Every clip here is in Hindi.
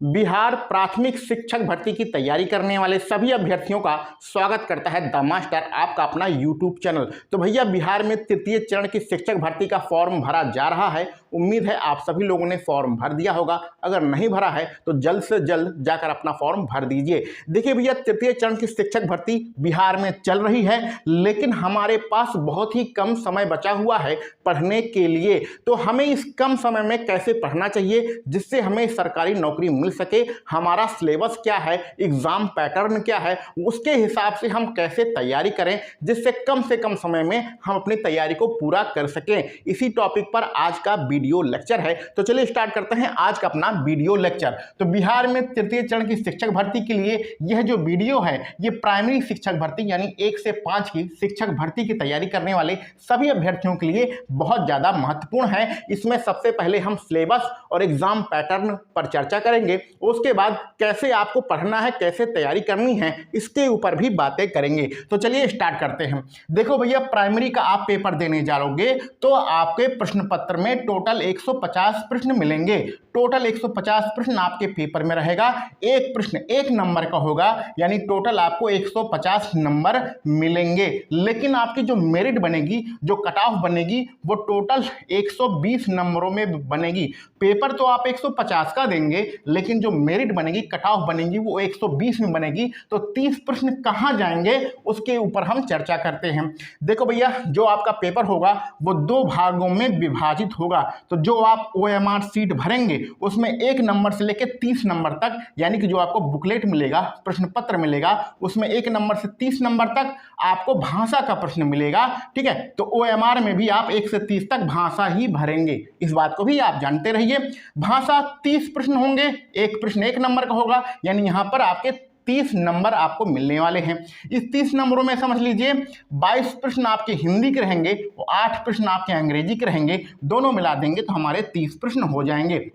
बिहार प्राथमिक शिक्षक भर्ती की तैयारी करने वाले सभी अभ्यर्थियों का स्वागत करता है द मास्टर, आपका अपना यूट्यूब चैनल। तो भैया, बिहार में तृतीय चरण की शिक्षक भर्ती का फॉर्म भरा जा रहा है। उम्मीद है आप सभी लोगों ने फॉर्म भर दिया होगा। अगर नहीं भरा है तो जल्द से जल्द जाकर अपना फॉर्म भर दीजिए। देखिए भैया, तृतीय चरण की शिक्षक भर्ती बिहार में चल रही है, लेकिन हमारे पास बहुत ही कम समय बचा हुआ है पढ़ने के लिए। तो हमें इस कम समय में कैसे पढ़ना चाहिए जिससे हमें सरकारी नौकरी मिल सके, हमारा सिलेबस क्या है, एग्जाम पैटर्न क्या है, उसके हिसाब से हम कैसे तैयारी करें जिससे कम से कम समय में हम अपनी तैयारी को पूरा कर सकें, इसी टॉपिक पर आज का वीडियो लेक्चर है। तो चलिए स्टार्ट करते हैं आज का अपना वीडियो लेक्चर। तो बिहार में तृतीय चरण की शिक्षक भर्ती के लिए यह जो वीडियो है, ये प्राइमरी शिक्षक भर्ती यानी 1 से 5 की शिक्षक भर्ती की तैयारी करने वाले सभी अभ्यर्थियों के लिए बहुत ज्यादा महत्वपूर्ण है। इसमें सबसे पहले हम सिलेबस और एग्जाम पैटर्न पर चर्चा करेंगे, उसके बाद कैसे आपको पढ़ना है, कैसे तैयारी करनी है, इसके ऊपर भी बातें करेंगे। तो चलिए स्टार्ट करते हैं। देखो भैया, प्राइमरी का आप पेपर देने जाओगे तो आपके प्रश्न पत्र में टोटल 150 प्रश्न मिलेंगे। टोटल 150 प्रश्न आपके पेपर में रहेगा। एक प्रश्न 1 नंबर का होगा, यानी टोटल आपको 150 नंबर मिलेंगे। लेकिन आपकी जो मेरिट बनेगी, जो कट ऑफ बनेगी, वो टोटल 120 नंबरों में बनेगी। पेपर तो आप 150 का देंगे, लेकिन जो मेरिट बनेगी, कट ऑफ बनेगी, वो 120 में बनेगी। तो 30 प्रश्न कहां जाएंगे उसके ऊपर हम चर्चा करते हैं। देखो भैया, जो आपका पेपर होगा वो 2 भागों में विभाजित होगा। तो जो आप OMR सीट भरेंगे उसमें 1 नंबर से लेकर 30 नंबर तक, यानी कि जो आपको बुकलेट मिलेगा, प्रश्न पत्र मिलेगा, उसमें 1 नंबर से 30 नंबर तक आपको भाषा का प्रश्न मिलेगा। ठीक है, तो OMR में भी आप 1 से 30 तक भाषा ही भरेंगे, इस बात को भी आप जानते रहिए। भाषा 30 प्रश्न होंगे, एक प्रश्न 1 नंबर का होगा, यानी यहां पर आपके 30 नंबर आपको मिलने वाले हैं। इस 30 नंबरों में समझ लीजिए 22 प्रश्न आपके हिंदी के रहेंगे और 8 प्रश्न आपके अंग्रेजी के रहेंगे। दोनों मिला देंगे तो हमारे 30 प्रश्न हो जाएंगे।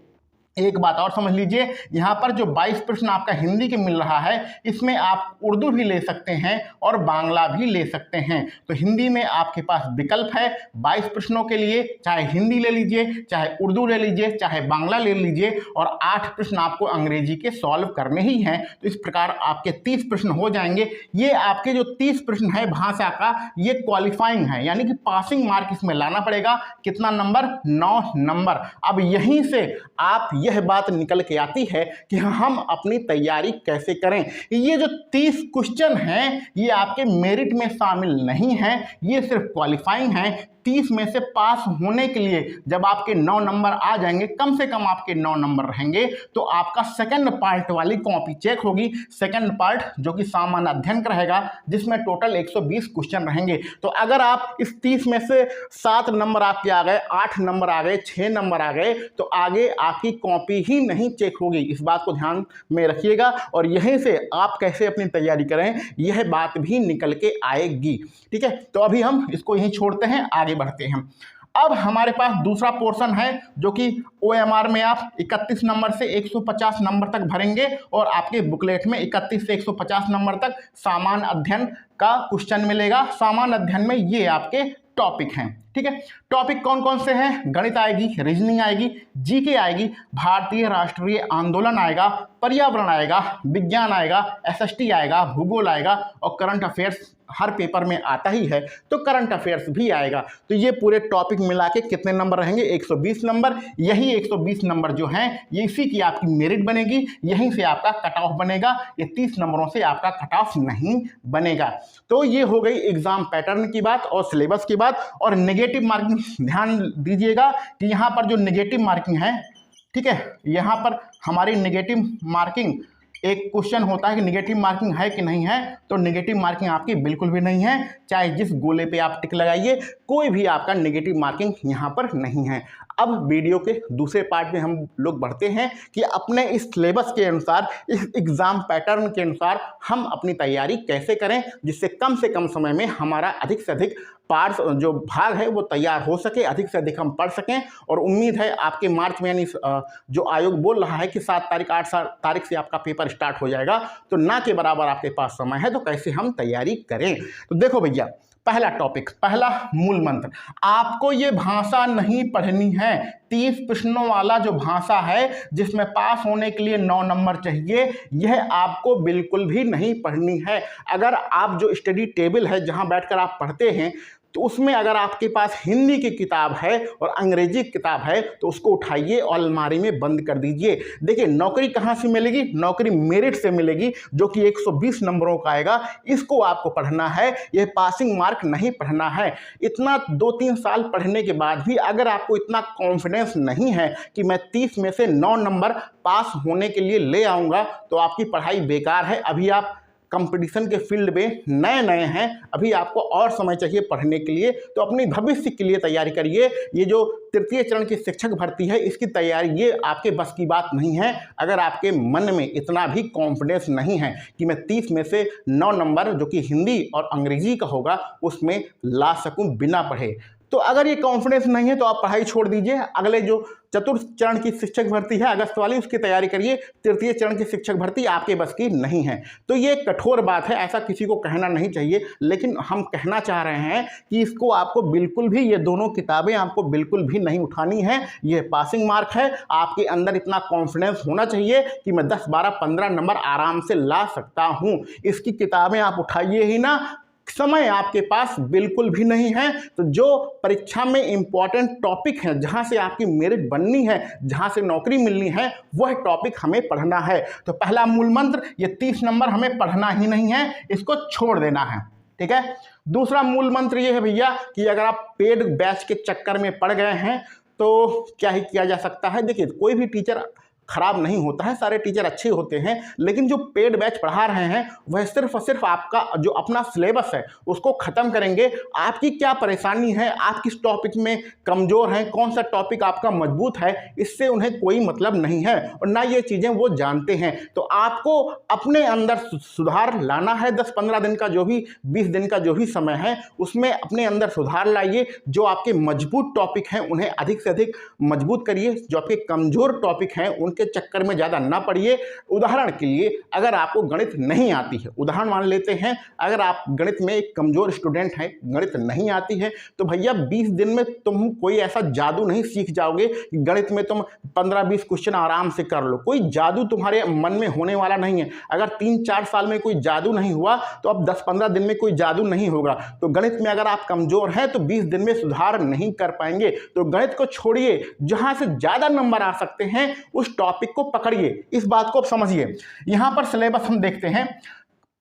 एक बात और समझ लीजिए, यहाँ पर जो 22 प्रश्न आपका हिंदी के मिल रहा है, इसमें आप उर्दू भी ले सकते हैं और बांग्ला भी ले सकते हैं। तो हिंदी में आपके पास विकल्प है 22 प्रश्नों के लिए, चाहे हिंदी ले लीजिए, चाहे उर्दू ले लीजिए, चाहे बांग्ला ले लीजिए, और 8 प्रश्न आपको अंग्रेजी के सॉल्व करने ही हैं। तो इस प्रकार आपके 30 प्रश्न हो जाएंगे। ये आपके जो 30 प्रश्न है भाषा का, ये क्वालिफाइंग है, यानी कि पासिंग मार्क इसमें लाना पड़ेगा। कितना नंबर? 9 नंबर। अब यहीं से आप यह बात निकल के आती है कि हम अपनी तैयारी कैसे करें। ये जो 30 क्वेश्चन हैं, ये आपके मेरिट में शामिल नहीं हैं, ये सिर्फ क्वालिफाइंग हैं। 30 में से पास होने के लिए जब आपके 9 नंबर आ जाएंगे, कम से कम आपके 9 नंबर रहेंगे, तो आपका सेकंड पार्ट वाली कॉपी चेक होगी। सेकंड पार्ट जो कि सामान्य अध्ययन का रहेगा, जिसमें टोटल 120 क्वेश्चन रहेंगे। तो अगर आप इस 30 में से 7 नंबर आपके आ गए, 8 नंबर आ गए, 6 नंबर आ गए, तो आगे आपकी कॉपी ही नहीं चेक होगी। इस बात को ध्यान में रखिएगा, और यहीं से आप कैसे अपनी तैयारी करें, यह बात भी निकल के आएगी। ठीक है, तो अभी हम इसको यहीं छोड़ते हैं, आगे बढ़ते हैं। अब हमारे पास दूसरा पोर्शन है जो कि OMR में आप 31 नंबर से 150 नंबर तक भरेंगे, और आपके बुकलेट में 31 से 150 नंबर तक सामान्य अध्ययन का क्वेश्चन मिलेगा। सामान्य अध्ययन में ये आपके टॉपिक हैं। ठीक है, टॉपिक कौन कौन से हैं? गणित आएगी, रीजनिंग आएगी, जीके आएगी, भारतीय राष्ट्रीय आंदोलन आएगा, पर्यावरण आएगा, विज्ञान आएगा, SST आएगा, भूगोल आएगा, और करंट अफेयर्स हर पेपर में आता ही है, तो करंट अफेयर्स भी आएगा। तो ये पूरे टॉपिक मिला के कितने नंबर रहेंगे? 120 नंबर। यही 120 नंबर जो हैं, ये इसी की आपकी मेरिट बनेगी, यहीं से आपका कट ऑफ बनेगा। ये 30 नंबरों से आपका कट ऑफ नहीं बनेगा। तो ये हो गई एग्जाम पैटर्न की बात और सिलेबस की बात। और नेगेटिव मार्किंग ध्यान दीजिएगा कि यहाँ पर जो नेगेटिव मार्किंग है, ठीक है, यहाँ पर हमारी नेगेटिव मार्किंग, एक क्वेश्चन होता है कि नेगेटिव मार्किंग है कि नहीं है, तो नेगेटिव मार्किंग आपकी बिल्कुल भी नहीं है। चाहे जिस गोले पे आप टिक लगाइए, कोई भी आपका नेगेटिव मार्किंग यहाँ पर नहीं है। अब वीडियो के दूसरे पार्ट में हम लोग बढ़ते हैं कि अपने इस सिलेबस के अनुसार, इस एग्जाम पैटर्न के अनुसार हम अपनी तैयारी कैसे करें जिससे कम से कम समय में हमारा अधिक से अधिक पार्ट जो भाग है वो तैयार हो सके, अधिक से अधिक हम पढ़ सकें। और उम्मीद है आपके मार्च में, यानी जो आयोग बोल रहा है कि 7 तारीख 8 तारीख से आपका पेपर स्टार्ट हो जाएगा, तो ना के बराबर आपके पास समय है, तो कैसे हम तैयारी करें। तो देखो भैया, पहला टॉपिक, पहला मूल मंत्र, आपको ये भाषा नहीं पढ़नी है। 30 प्रश्नों वाला जो भाषा है जिसमें पास होने के लिए 9 नंबर चाहिए, यह आपको बिल्कुल भी नहीं पढ़नी है। अगर आप जो स्टडी टेबल है जहां बैठकर आप पढ़ते हैं तो उसमें अगर आपके पास हिंदी की किताब है और अंग्रेजी की किताब है तो उसको उठाइए और अलमारी में बंद कर दीजिए। देखिए नौकरी कहाँ से मिलेगी, नौकरी मेरिट से मिलेगी जो कि 120 नंबरों का आएगा। इसको आपको पढ़ना है, यह पासिंग मार्क नहीं पढ़ना है। इतना 2-3 साल पढ़ने के बाद भी अगर आपको इतना कॉन्फिडेंस नहीं है कि मैं 30 में से 9 नंबर पास होने के लिए ले आऊँगा तो आपकी पढ़ाई बेकार है। अभी आप कंपटीशन के फील्ड में नए हैं, अभी आपको और समय चाहिए पढ़ने के लिए, तो अपनी भविष्य के लिए तैयारी करिए। ये जो तृतीय चरण की शिक्षक भर्ती है इसकी तैयारी ये आपके बस की बात नहीं है। अगर आपके मन में इतना भी कॉन्फिडेंस नहीं है कि मैं 30 में से 9 नंबर जो कि हिंदी और अंग्रेजी का होगा उसमें ला सकूं बिना पढ़े, तो अगर ये कॉन्फिडेंस नहीं है तो आप पढ़ाई छोड़ दीजिए। अगले जो चतुर्थ चरण की शिक्षक भर्ती है अगस्त वाली, उसकी तैयारी करिए। तृतीय चरण की शिक्षक भर्ती आपके बस की नहीं है। तो ये कठोर बात है, ऐसा किसी को कहना नहीं चाहिए, लेकिन हम कहना चाह रहे हैं कि इसको आपको बिल्कुल भी, ये दोनों किताबें आपको बिल्कुल भी नहीं उठानी है। ये पासिंग मार्क है। आपके अंदर इतना कॉन्फिडेंस होना चाहिए कि मैं 10, 12, 15 नंबर आराम से ला सकता हूँ। इसकी किताबें आप उठाइए ही ना, समय आपके पास बिल्कुल भी नहीं है। तो जो परीक्षा में इंपॉर्टेंट टॉपिक है, जहां से आपकी मेरिट बननी है, जहां से नौकरी मिलनी है, वह टॉपिक हमें पढ़ना है। तो पहला मूल मंत्र, ये 30 नंबर हमें पढ़ना ही नहीं है, इसको छोड़ देना है। ठीक है। दूसरा मूल मंत्र ये है भैया कि अगर आप पेड बैच के चक्कर में पड़ गए हैं तो क्या ही किया जा सकता है। देखिए कोई भी टीचर खराब नहीं होता है, सारे टीचर अच्छे होते हैं, लेकिन जो पेड बैच पढ़ा रहे हैं वह सिर्फ और सिर्फ आपका जो अपना सिलेबस है उसको ख़त्म करेंगे। आपकी क्या परेशानी है, आप किस टॉपिक में कमज़ोर हैं, कौन सा टॉपिक आपका मजबूत है, इससे उन्हें कोई मतलब नहीं है और ना ये चीज़ें वो जानते हैं। तो आपको अपने अंदर सुधार लाना है। 10-15 दिन का जो भी, 20 दिन का जो भी समय है उसमें अपने अंदर सुधार लाइए। जो आपके मजबूत टॉपिक हैं उन्हें अधिक से अधिक मजबूत करिए, जो आपके कमज़ोर टॉपिक हैं उनके चक्कर में ज्यादा ना पड़िए। उदाहरण के लिए अगर आपको गणित नहीं आती है, उदाहरण मान लेते हैं अगर आप गणित में एक कमजोर स्टूडेंट हैं, गणित नहीं आती है, तो भैया 20 दिन में तुम कोई ऐसा जादू नहीं सीख जाओगे कि गणित में तुम 15-20 क्वेश्चन आराम से कर लो। कोई जादू तुम्हारे मन में होने वाला नहीं है। अगर 3-4 साल में कोई जादू नहीं हुआ तो अब 10-15 दिन में कोई जादू नहीं होगा। तो गणित में अगर आप कमजोर हैं तो 20 दिन में सुधार नहीं कर पाएंगे। तो गणित को छोड़िए, जहां से ज्यादा नंबर आ सकते हैं उस टॉपिक को पकड़िए। इस बात को आप समझिए। यहां पर सिलेबस हम देखते हैं।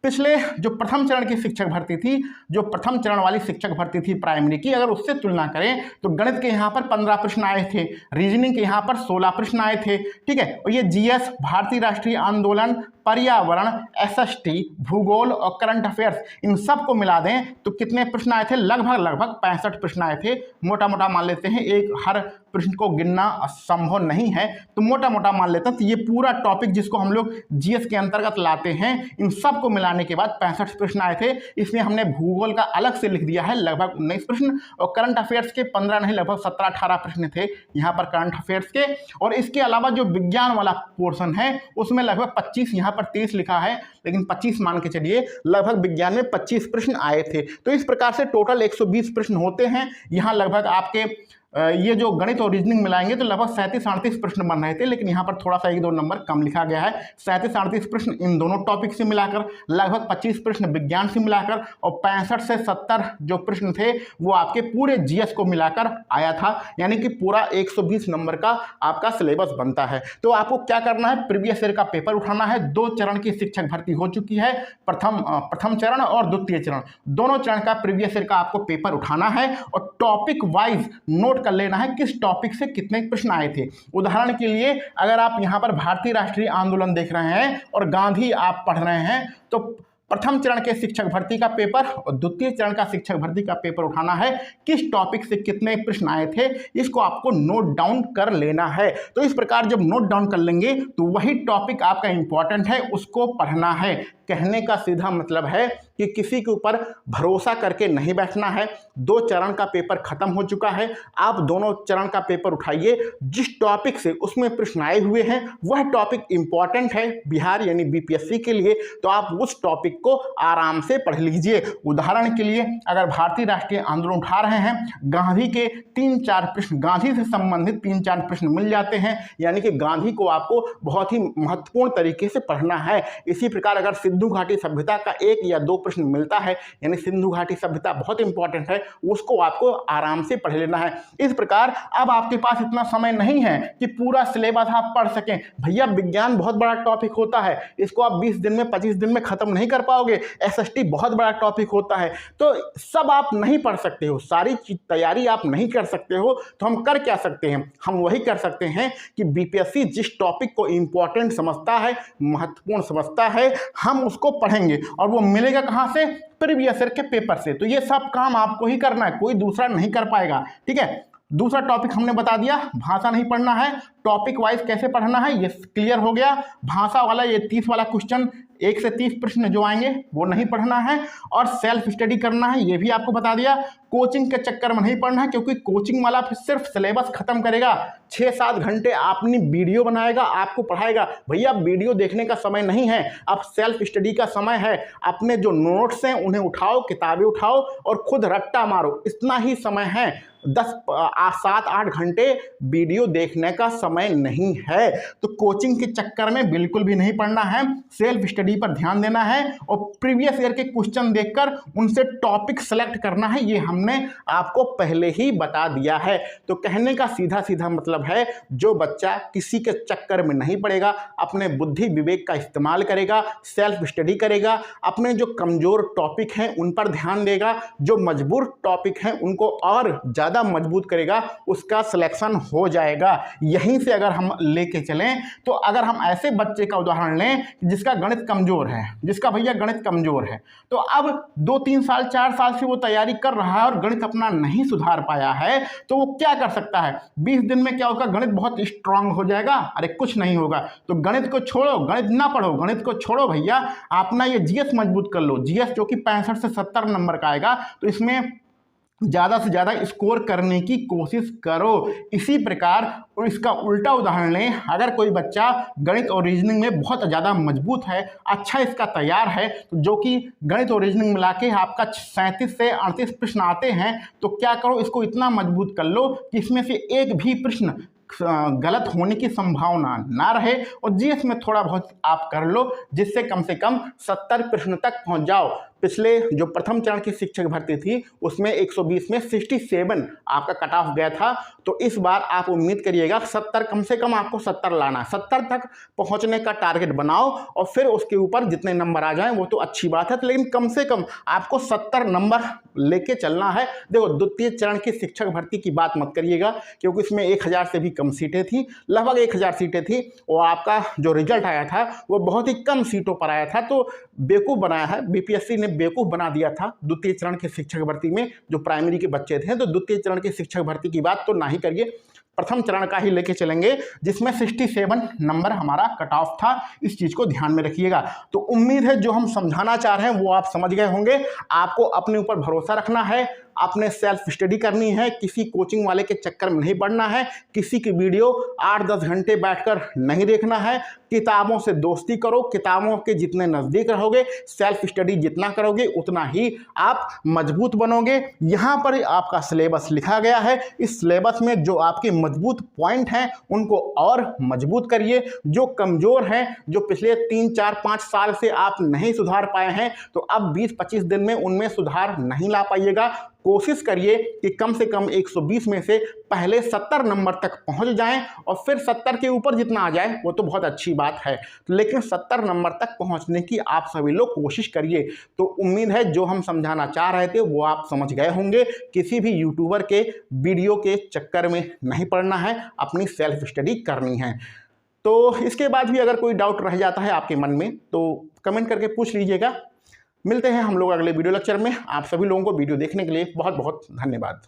पिछले जो प्रथम चरण की शिक्षक भर्ती थी, जो प्रथम चरण वाली शिक्षक भर्ती थी प्राइमरी की, अगर उससे तुलना करें तो गणित के यहाँ पर 15 प्रश्न आए थे, रीजनिंग के यहाँ पर 16 प्रश्न आए थे। ठीक है। और ये जीएस, भारतीय राष्ट्रीय आंदोलन, पर्यावरण, एसएसटी, भूगोल और करंट अफेयर्स, इन सब को मिला दें तो कितने प्रश्न आए थे? लगभग 65 प्रश्न आए थे। मोटा मोटा मान लेते हैं, एक हर प्रश्न को गिनना संभव नहीं है, तो मोटा मोटा मान लेते हैं। तो ये पूरा टॉपिक जिसको हम लोग जीएस के अंतर्गत लाते हैं, इन सब को मिलाने के बाद 65 प्रश्न आए थे। इसमें हमने भूगोल का अलग से लिख दिया है, लगभग 19 प्रश्न, और करंट अफेयर्स के 15 नहीं, लगभग 17-18 प्रश्न थे यहाँ पर करंट अफेयर्स के। और इसके अलावा जो विज्ञान वाला पोर्शन है उसमें लगभग 25, यहाँ पर 30 लिखा है लेकिन 25 मान के चलिए, लगभग विज्ञान में 25 प्रश्न आए थे। तो इस प्रकार से टोटल 120 प्रश्न होते हैं। यहाँ लगभग आपके ये जो गणित और रीजनिंग मिलाएंगे तो लगभग 37-38 प्रश्न बन रहे थे, लेकिन यहाँ पर थोड़ा सा 1-2 नंबर कम लिखा गया है। 37-38 प्रश्न इन दोनों टॉपिक से मिलाकर, लगभग 25 प्रश्न विज्ञान से मिलाकर, और 65 से 70 जो प्रश्न थे वो आपके पूरे जीएस को मिलाकर आया था। यानी कि पूरा 120 नंबर का आपका सिलेबस बनता है। तो आपको क्या करना है? प्रीवियस ईयर का पेपर उठाना है। 2 चरण की शिक्षक भर्ती हो चुकी है, प्रथम चरण और द्वितीय चरण, दोनों चरण का प्रीवियस ईयर का आपको पेपर उठाना है और टॉपिक वाइज नोट कर लेना है किस टॉपिक से कितने प्रश्न आए थे। उदाहरण के लिए अगर आप यहां पर भारतीय राष्ट्रीय आंदोलन देख रहे हैं और गांधी आप पढ़ रहे हैं तो प्रथम चरण के शिक्षक भर्ती का पेपर और द्वितीय चरण का शिक्षक भर्ती का पेपर उठाना है, किस टॉपिक से कितने प्रश्न आए थे इसको आपको नोट डाउन कर लेना है। तो इस प्रकार जब नोट डाउन कर लेंगे तो वही टॉपिक आपका इंपॉर्टेंट है, उसको पढ़ना है। कहने का सीधा मतलब है कि किसी के ऊपर भरोसा करके नहीं बैठना है। 2 चरण का पेपर खत्म हो चुका है, आप दोनों चरण का पेपर उठाइए। जिस टॉपिक से उसमें प्रश्न आए हुए हैं वह टॉपिक इंपॉर्टेंट है बिहार यानी बीपीएससी के लिए, तो आप उस टॉपिक को आराम से पढ़ लीजिए। उदाहरण के लिए अगर भारतीय राष्ट्रीय आंदोलन उठा रहे हैं, गांधी के 3-4 प्रश्न, गांधी से संबंधित 3-4 प्रश्न मिल जाते हैं, यानी कि गांधी को आपको बहुत ही महत्वपूर्ण तरीके से पढ़ना है। इसी प्रकार अगर सिंधु घाटी सभ्यता का 1 या 2 प्रश्न मिलता है, यानी सिंधु घाटी सभ्यता बहुत इंपॉर्टेंट है, उसको आपको आराम से पढ़ लेना है। इस प्रकार अब आपके पास इतना समय नहीं है कि पूरा सिलेबस आप पढ़ सकें। भैया विज्ञान बहुत बड़ा टॉपिक होता है, इसको आप 20 दिन में 25 दिन में खत्म नहीं कर पाओगे। एसएसटी बहुत बड़ा टॉपिक होता है, तो सब आप नहीं पढ़ सकते हो, सारी तैयारी आप नहीं कर सकते हो। तो हम कर क्या सकते हैं? हम वही कर सकते हैं कि बीपीएससी जिस टॉपिक को इंपॉर्टेंट समझता है, महत्वपूर्ण समझता है, हम उसको पढ़ेंगे। और वो मिलेगा कहां से? प्रीवियस ईयर के पेपर से। तो ये सब काम आपको ही करना है, कोई दूसरा नहीं कर पाएगा। ठीक है, दूसरा टॉपिक हमने बता दिया, भाषा नहीं पढ़ना है, टॉपिक वाइज कैसे पढ़ना है ये क्लियर हो गया। भाषा वाला ये 30 वाला क्वेश्चन, 1 से 30 प्रश्न जो आएंगे वो नहीं पढ़ना है, और सेल्फ स्टडी करना है ये भी आपको बता दिया। कोचिंग के चक्कर में नहीं पढ़ना है, क्योंकि कोचिंग वाला फिर सिर्फ सिलेबस खत्म करेगा, 6-7 घंटे अपनी वीडियो बनाएगा, आपको पढ़ाएगा। भैया वीडियो देखने का समय नहीं है, अब सेल्फ स्टडी का समय है। अपने जो नोट्स हैं उन्हें उठाओ, किताबें उठाओ और खुद रट्टा मारो, इतना ही समय है। 7-8 घंटे वीडियो देखने का समय नहीं है। तो कोचिंग के चक्कर में बिल्कुल भी नहीं पढ़ना है, सेल्फ स्टडी पर ध्यान देना है और प्रीवियस ईयर के क्वेश्चन देखकर उनसे टॉपिक सेलेक्ट करना है, ये हमने आपको पहले ही बता दिया है। तो कहने का सीधा सीधा मतलब है, जो बच्चा किसी के चक्कर में नहीं पड़ेगा, अपने बुद्धि विवेक का इस्तेमाल करेगा, सेल्फ स्टडी करेगा, अपने जो कमजोर टॉपिक हैं उन पर ध्यान देगा, जो मजबूर टॉपिक हैं उनको और ज़्यादा मजबूत करेगा, उसका सिलेक्शन हो जाएगा। यहीं से अगर हम लेके चलें, तो अगर हम ऐसे बच्चे का उदाहरण लें जिसका गणित कमजोर है, जिसका भैया गणित कमजोर है, तो अब 2-3 साल 4 साल से वो तैयारी कर रहा है और गणित अपना नहीं सुधार पाया है, तो वो क्या कर सकता है? 20 दिन में क्या होगा? गणित बहुत स्ट्रांग हो जाएगा। अरे कुछ नहीं होगा। तो गणित को छोड़ो, गणित ना पढ़ो, गणित को छोड़ो भैया, अपना ये जीएस मजबूत कर लो। जीएस जो कि 65 से 70 नंबर का आएगा, तो इसमें ज़्यादा से ज़्यादा स्कोर करने की कोशिश करो। इसी प्रकार और इसका उल्टा उदाहरण लें, अगर कोई बच्चा गणित और रीजनिंग में बहुत ज़्यादा मजबूत है, अच्छा इसका तैयार है, तो जो कि गणित और रीजनिंग मिला के आपका 37 से 38 प्रश्न आते हैं, तो क्या करो, इसको इतना मजबूत कर लो कि इसमें से एक भी प्रश्न गलत होने की संभावना ना रहे, और जीएस में थोड़ा बहुत आप कर लो, जिससे कम से कम 70 प्रश्न तक पहुंच जाओ। पिछले जो प्रथम चरण की शिक्षक भर्ती थी उसमें 120 में 67 आपका कट ऑफ गया था, तो इस बार आप उम्मीद करिएगा 70, कम से कम आपको 70 लाना, 70 तक पहुंचने का टारगेट बनाओ, और फिर उसके ऊपर जितने नंबर आ जाएं वो तो अच्छी बात है, लेकिन कम से कम आपको 70 नंबर लेके चलना है। देखो, द्वितीय चरण की शिक्षक भर्ती की बात मत करिएगा, क्योंकि इसमें 1000 से भी कम सीटें थी, लगभग 1000 सीटें थी, और आपका जो रिजल्ट आया था वो बहुत ही कम सीटों पर आया था। तो बेवकूफ़ बनाया है, बीपीएससी ने बेवकूफ़ बना दिया था द्वितीय चरण के शिक्षक भर्ती में जो प्राइमरी के बच्चे थे। तो द्वितीय चरण की शिक्षक भर्ती की बात तो ना ही करिए, प्रथम चरण का ही लेके चलेंगे, जिसमें 67 नंबर हमारा कट ऑफ था। इस चीज को ध्यान में रखिएगा। तो उम्मीद है जो हम समझाना चाह रहे हैं वो आप समझ गए होंगे। आपको अपने ऊपर भरोसा रखना है, आपने सेल्फ स्टडी करनी है, किसी कोचिंग वाले के चक्कर में नहीं पड़ना है, किसी की वीडियो 8-10 घंटे बैठकर नहीं देखना है, किताबों से दोस्ती करो, किताबों के जितने नज़दीक रहोगे, सेल्फ स्टडी जितना करोगे उतना ही आप मजबूत बनोगे। यहाँ पर आपका सिलेबस लिखा गया है, इस सिलेबस में जो आपके मजबूत पॉइंट हैं उनको और मजबूत करिए। जो कमज़ोर हैं, जो पिछले 3-4-5 साल से आप नहीं सुधार पाए हैं, तो अब 20-25 दिन में उनमें सुधार नहीं ला पाइएगा। कोशिश करिए कि कम से कम 120 में से पहले 70 नंबर तक पहुंच जाएं, और फिर 70 के ऊपर जितना आ जाए वो तो बहुत अच्छी बात है, लेकिन 70 नंबर तक पहुंचने की आप सभी लोग कोशिश करिए। तो उम्मीद है जो हम समझाना चाह रहे थे वो आप समझ गए होंगे। किसी भी यूट्यूबर के वीडियो के चक्कर में नहीं पड़ना है, अपनी सेल्फ स्टडी करनी है। तो इसके बाद भी अगर कोई डाउट रह जाता है आपके मन में तो कमेंट करके पूछ लीजिएगा। मिलते हैं हम लोग अगले वीडियो लेक्चर में। आप सभी लोगों को वीडियो देखने के लिए बहुत बहुत धन्यवाद।